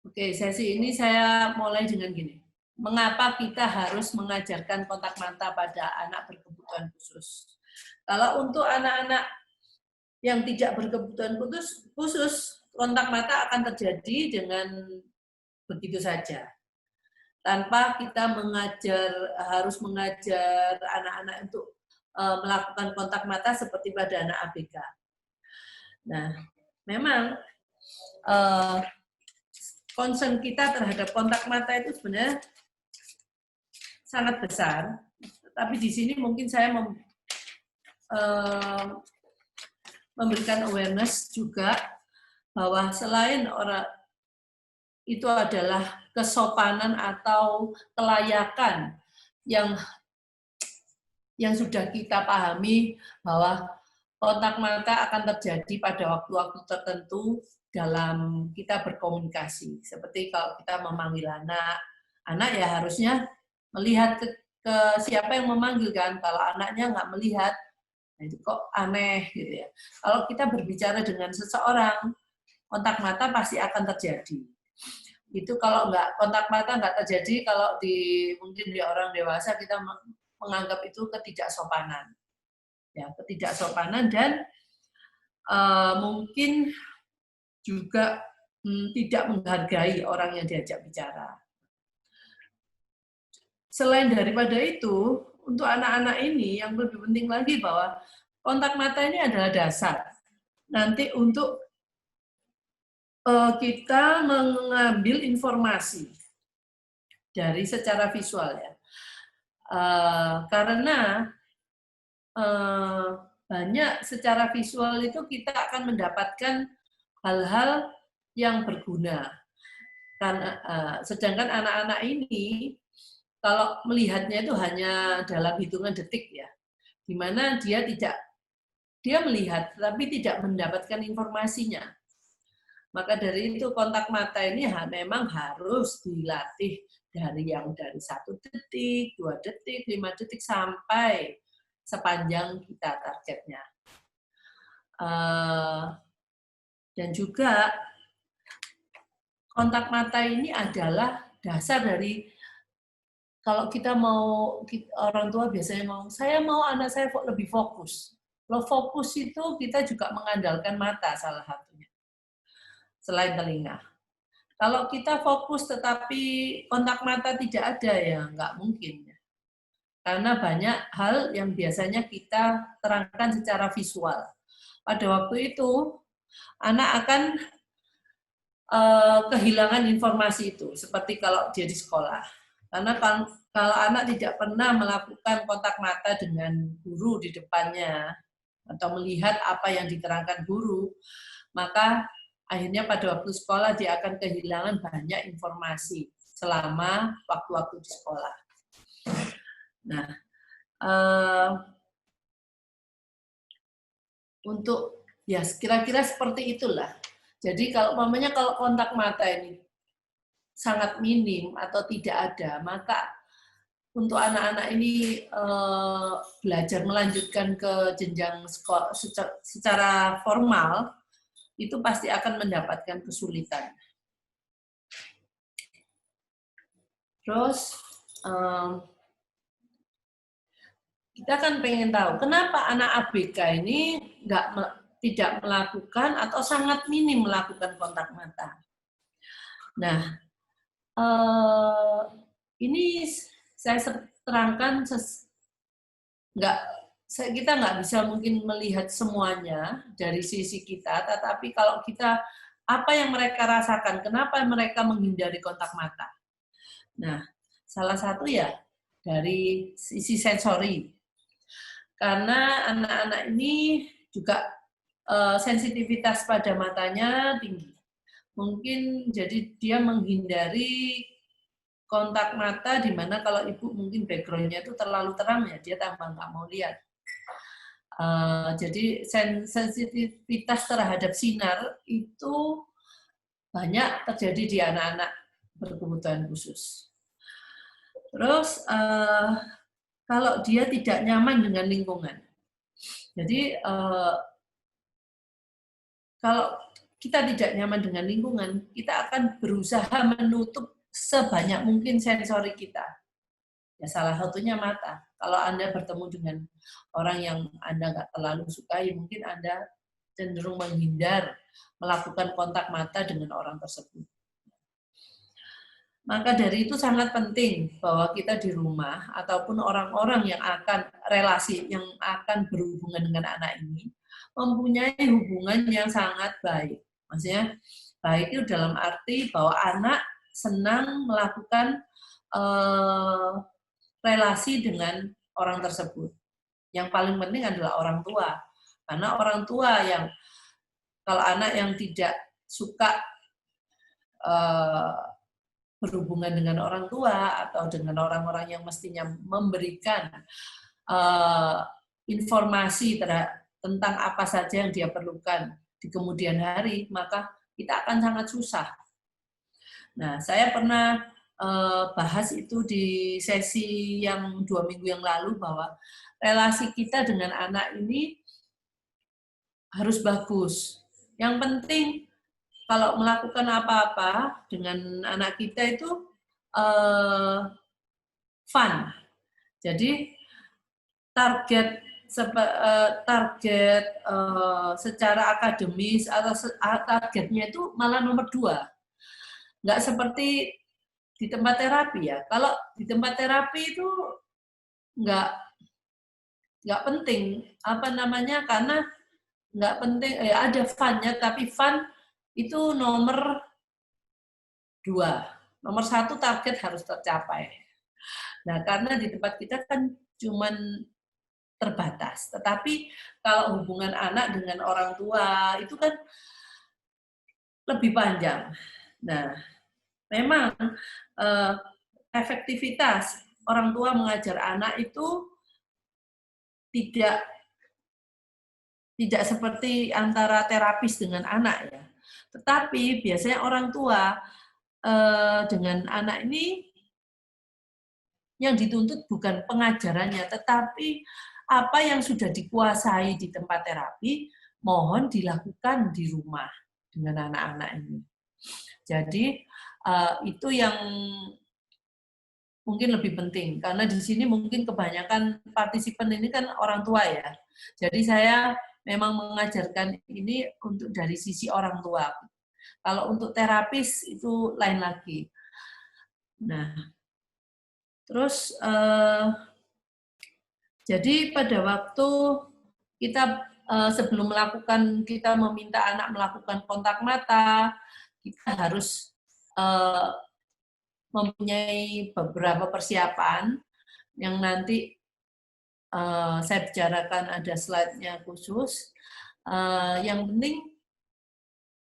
Oke, sesi ini saya mulai dengan gini. Mengapa kita harus mengajarkan kontak mata pada anak berkebutuhan khusus? Kalau untuk anak-anak yang tidak berkebutuhan khusus, kontak mata akan terjadi dengan begitu saja. Tanpa kita harus mengajar anak-anak untuk melakukan kontak mata seperti pada anak ABK. Nah, memang concern kita terhadap kontak mata itu sebenarnya sangat besar, tapi di sini mungkin saya memberikan awareness juga bahwa selain orang itu adalah kesopanan atau kelayakan yang sudah kita pahami bahwa kontak mata akan terjadi pada waktu-waktu tertentu dalam kita berkomunikasi. Seperti kalau kita memanggil anak ya harusnya melihat ke siapa yang memanggil kan. Kalau anaknya nggak melihat, nah itu kok aneh gitu ya. Kalau kita berbicara dengan seseorang, kontak mata pasti akan terjadi. Itu kalau nggak kontak mata nggak terjadi, kalau mungkin di orang dewasa kita menganggap itu ketidaksopanan. Ya, ketidaksopanan dan mungkin juga tidak menghargai orang yang diajak bicara. Selain daripada itu, untuk anak-anak ini yang lebih penting lagi bahwa kontak mata ini adalah dasar. Nanti untuk kita mengambil informasi dari secara visual ya. Karena banyak secara visual itu kita akan mendapatkan hal-hal yang berguna. Karena sedangkan anak-anak ini kalau melihatnya itu hanya dalam hitungan detik ya, di mana dia melihat tapi tidak mendapatkan informasinya. Maka dari itu kontak mata ini memang harus dilatih dari 1 detik, 2 detik, 5 detik sampai sepanjang kita targetnya. Dan juga kontak mata ini adalah dasar dari kalau kita mau, orang tua biasanya saya mau anak saya lebih fokus. Kalau fokus itu kita juga mengandalkan mata salah satunya, selain telinga. Kalau kita fokus tetapi kontak mata tidak ada ya nggak mungkin. Karena banyak hal yang biasanya kita terangkan secara visual. Pada waktu itu, anak akan kehilangan informasi itu, seperti kalau dia di sekolah. Karena kalau anak tidak pernah melakukan kontak mata dengan guru di depannya, atau melihat apa yang diterangkan guru, maka akhirnya pada waktu sekolah dia akan kehilangan banyak informasi selama waktu-waktu di sekolah. Nah, untuk ya kira-kira seperti itulah. Jadi kalau kontak mata ini sangat minim atau tidak ada, maka untuk anak-anak ini belajar melanjutkan ke jenjang sekolah secara formal itu pasti akan mendapatkan kesulitan. Terus kita kan pengen tahu kenapa anak ABK ini tidak melakukan atau sangat minim melakukan kontak mata. Nah, ini saya terangkan kita nggak bisa mungkin melihat semuanya dari sisi kita, tetapi kalau kita apa yang mereka rasakan, kenapa mereka menghindari kontak mata. Nah, salah satu ya dari sisi sensori. Karena anak-anak ini juga sensitivitas pada matanya tinggi. Mungkin jadi dia menghindari kontak mata di mana kalau ibu mungkin background-nya itu terlalu terang ya dia tambah nggak mau lihat. Jadi sensitivitas terhadap sinar itu banyak terjadi di anak-anak berkebutuhan khusus. Terus kalau dia tidak nyaman dengan lingkungan, jadi kalau kita tidak nyaman dengan lingkungan, kita akan berusaha menutup sebanyak mungkin sensori kita. Ya, salah satunya mata. Kalau Anda bertemu dengan orang yang Anda nggak terlalu sukai, mungkin Anda cenderung menghindar melakukan kontak mata dengan orang tersebut. Maka dari itu sangat penting bahwa kita di rumah ataupun orang-orang yang akan relasi, yang akan berhubungan dengan anak ini, mempunyai hubungan yang sangat baik. Maksudnya, baik itu dalam arti bahwa anak senang melakukan relasi dengan orang tersebut. Yang paling penting adalah orang tua. Karena orang tua yang, kalau anak yang tidak suka berhubungan dengan orang tua atau dengan orang-orang yang mestinya memberikan informasi tentang apa saja yang dia perlukan di kemudian hari, maka kita akan sangat susah. Nah, saya pernah bahas itu di sesi yang 2 minggu yang lalu, bahwa relasi kita dengan anak ini harus bagus. Yang penting kalau melakukan apa-apa dengan anak kita itu fun. Jadi target secara akademis atau targetnya itu malah nomor 2. Nggak seperti di tempat terapi ya. Kalau di tempat terapi itu nggak penting apa namanya, karena nggak penting ada fun-nya, tapi fun itu nomor 2. Nomor 1 target harus tercapai. Nah, karena di tempat kita kan cuman terbatas. Tetapi kalau hubungan anak dengan orang tua itu kan lebih panjang. Nah, memang efektivitas orang tua mengajar anak itu tidak seperti antara terapis dengan anak ya. Tetapi biasanya orang tua dengan anak ini yang dituntut bukan pengajarannya, tetapi apa yang sudah dikuasai di tempat terapi, mohon dilakukan di rumah dengan anak-anak ini. Jadi itu yang mungkin lebih penting, karena di sini mungkin kebanyakan partisipan ini kan orang tua ya. Jadi saya memang mengajarkan ini untuk dari sisi orang tua. Kalau untuk terapis itu lain lagi. Nah, terus jadi pada waktu kita sebelum kita meminta anak melakukan kontak mata, kita harus mempunyai beberapa persiapan yang nanti saya bicarakan, ada slide-nya khusus. Yang penting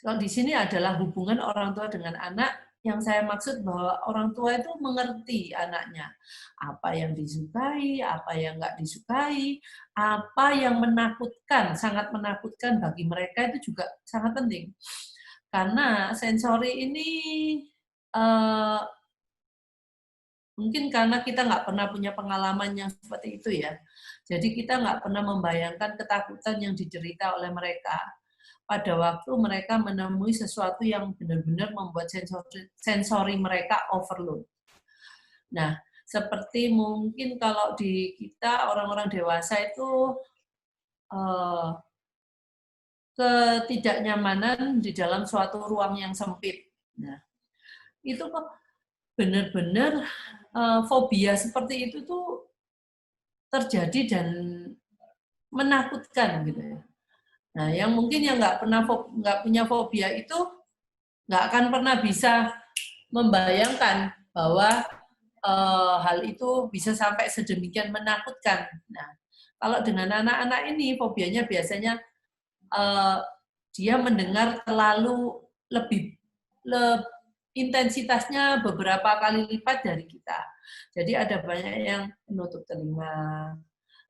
kalau di sini adalah hubungan orang tua dengan anak. Yang saya maksud bahwa orang tua itu mengerti anaknya, apa yang disukai, apa yang nggak disukai, apa yang menakutkan, sangat menakutkan bagi mereka itu juga sangat penting. Karena sensori ini mungkin karena kita nggak pernah punya pengalaman yang seperti itu ya. Jadi kita nggak pernah membayangkan ketakutan yang diderita oleh mereka pada waktu mereka menemui sesuatu yang benar-benar membuat sensori mereka overload. Nah, seperti mungkin kalau di kita orang-orang dewasa itu ketidaknyamanan di dalam suatu ruang yang sempit. Nah, itu kok benar-benar fobia seperti itu tuh terjadi dan menakutkan gitu ya. Nah, yang mungkin yang nggak punya fobia itu nggak akan pernah bisa membayangkan bahwa hal itu bisa sampai sedemikian menakutkan. Nah, kalau dengan anak-anak ini fobianya biasanya dia mendengar terlalu lebih intensitasnya beberapa kali lipat dari kita. Jadi ada banyak yang menutup telinga,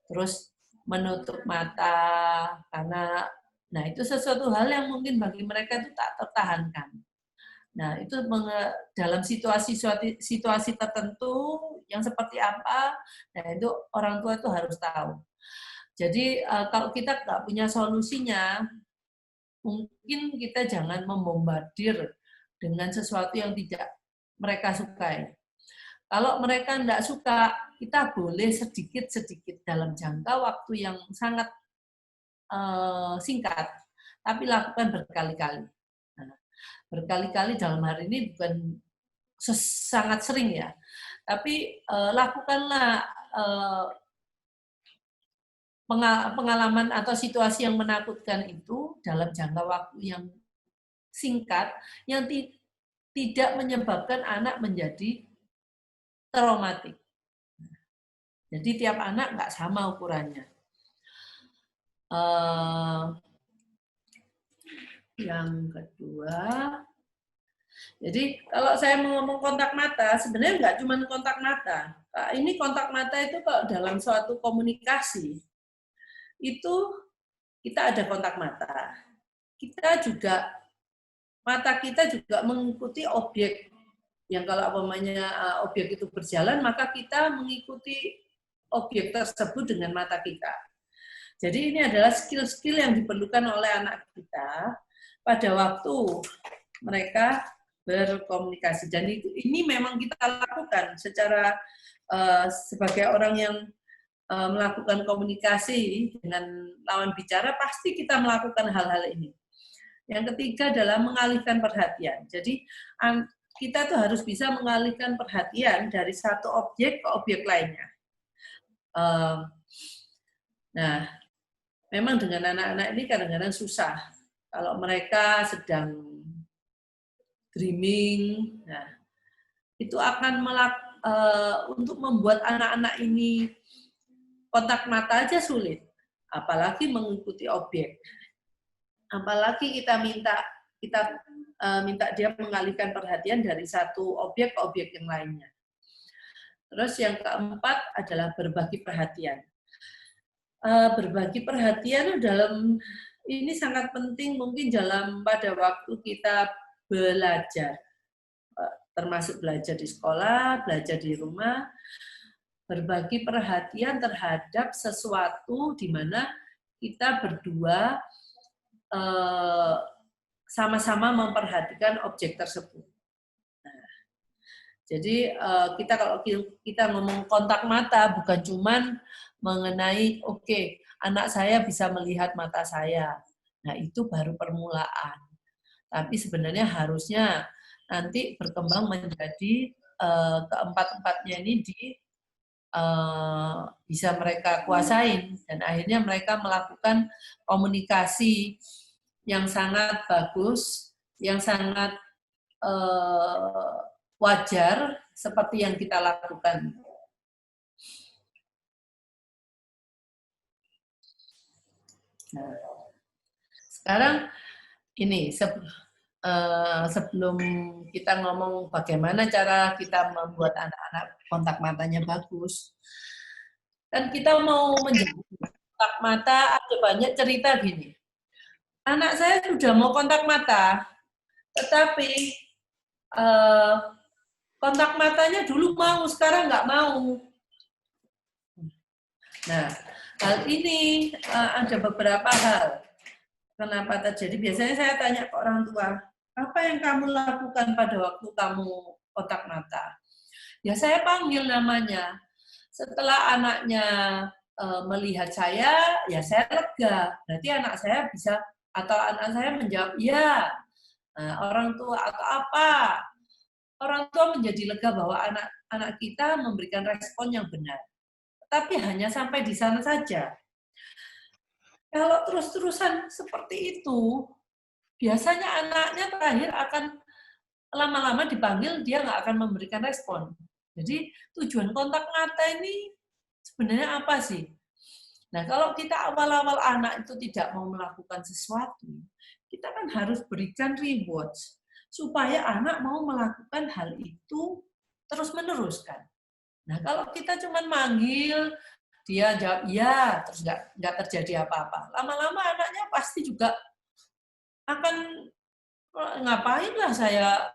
terus menutup mata, karena nah itu sesuatu hal yang mungkin bagi mereka itu tak tertahankan. Nah itu dalam situasi tertentu yang seperti apa, nah itu orang tua itu harus tahu. Jadi kalau kita nggak punya solusinya, mungkin kita jangan membombardir dengan sesuatu yang tidak mereka sukai. Kalau mereka tidak suka, kita boleh sedikit-sedikit dalam jangka waktu yang sangat singkat, tapi lakukan berkali-kali. Nah, berkali-kali dalam hari ini bukan sangat sering ya, tapi lakukanlah pengalaman atau situasi yang menakutkan itu dalam jangka waktu yang singkat, yang tidak menyebabkan anak menjadi traumatik. Jadi tiap anak nggak sama ukurannya. Yang kedua, jadi kalau saya mau ngomong kontak mata, sebenarnya nggak cuma kontak mata. Ini kontak mata itu kalau dalam suatu komunikasi, itu kita ada kontak mata. Mata kita juga mengikuti objek. Yang kalau objek itu berjalan, maka kita mengikuti objek tersebut dengan mata kita. Jadi ini adalah skill-skill yang diperlukan oleh anak kita pada waktu mereka berkomunikasi. Dan ini memang kita lakukan secara sebagai orang yang melakukan komunikasi dengan lawan bicara, pasti kita melakukan hal-hal ini. Yang ketiga adalah mengalihkan perhatian. Jadi kita tuh harus bisa mengalihkan perhatian dari satu objek ke objek lainnya. Nah, memang dengan anak-anak ini kadang-kadang susah. Kalau mereka sedang dreaming, nah, itu akan untuk membuat anak-anak ini kontak mata aja sulit, apalagi mengikuti objek. Apalagi kita minta dia mengalihkan perhatian dari satu objek ke objek yang lainnya. Terus yang keempat adalah berbagi perhatian. Berbagi perhatian ini sangat penting mungkin pada waktu kita belajar, termasuk belajar di sekolah, belajar di rumah, berbagi perhatian terhadap sesuatu di mana kita berdua sama-sama memperhatikan objek tersebut. Nah, jadi kalau kita ngomong kontak mata bukan cuman mengenai anak saya bisa melihat mata saya. Nah, itu baru permulaan. Tapi sebenarnya harusnya nanti berkembang menjadi keempat-empatnya ini bisa mereka kuasain, dan akhirnya mereka melakukan komunikasi yang sangat bagus, yang sangat wajar seperti yang kita lakukan. Nah, sekarang ini sebelum kita ngomong bagaimana cara kita membuat anak-anak kontak matanya bagus, kan kita mau menjaga kontak mata, ada banyak cerita gini. Anak saya sudah mau kontak mata, tetapi kontak matanya dulu mau, sekarang nggak mau. Nah, hal ini ada beberapa hal. Kenapa terjadi? Biasanya saya tanya ke orang tua, apa yang kamu lakukan pada waktu kamu kontak mata? Ya saya panggil namanya. Setelah anaknya melihat saya, ya saya lega. Berarti anak saya bisa, atau anak saya menjawab, ya. Nah, orang tua atau apa? Orang tua menjadi lega bahwa anak kita memberikan respon yang benar. Tapi hanya sampai di sana saja. Kalau terus-terusan seperti itu, biasanya anaknya terakhir akan lama-lama dipanggil, dia nggak akan memberikan respon. Jadi tujuan kontak mata ini sebenarnya apa sih? Nah, kalau kita awal-awal anak itu tidak mau melakukan sesuatu, kita kan harus berikan rewards supaya anak mau melakukan hal itu terus-meneruskan. Nah, kalau kita cuma manggil, dia jawab iya, terus nggak terjadi apa-apa. Lama-lama anaknya pasti juga akan, ngapain lah saya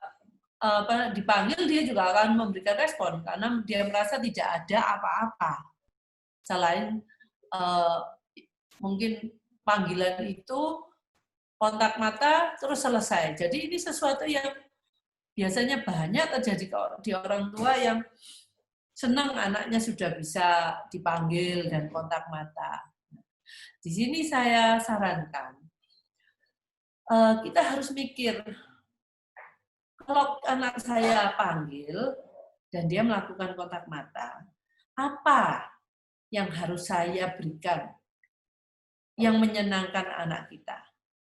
dipanggil, dia juga akan memberikan respon karena dia merasa tidak ada apa-apa selain mungkin panggilan itu kontak mata, terus selesai. Jadi ini sesuatu yang biasanya banyak terjadi di orang tua yang senang anaknya sudah bisa dipanggil dan kontak mata. Di sini saya sarankan, kita harus mikir, kalau anak saya panggil dan dia melakukan kontak mata, apa yang harus saya berikan yang menyenangkan anak kita?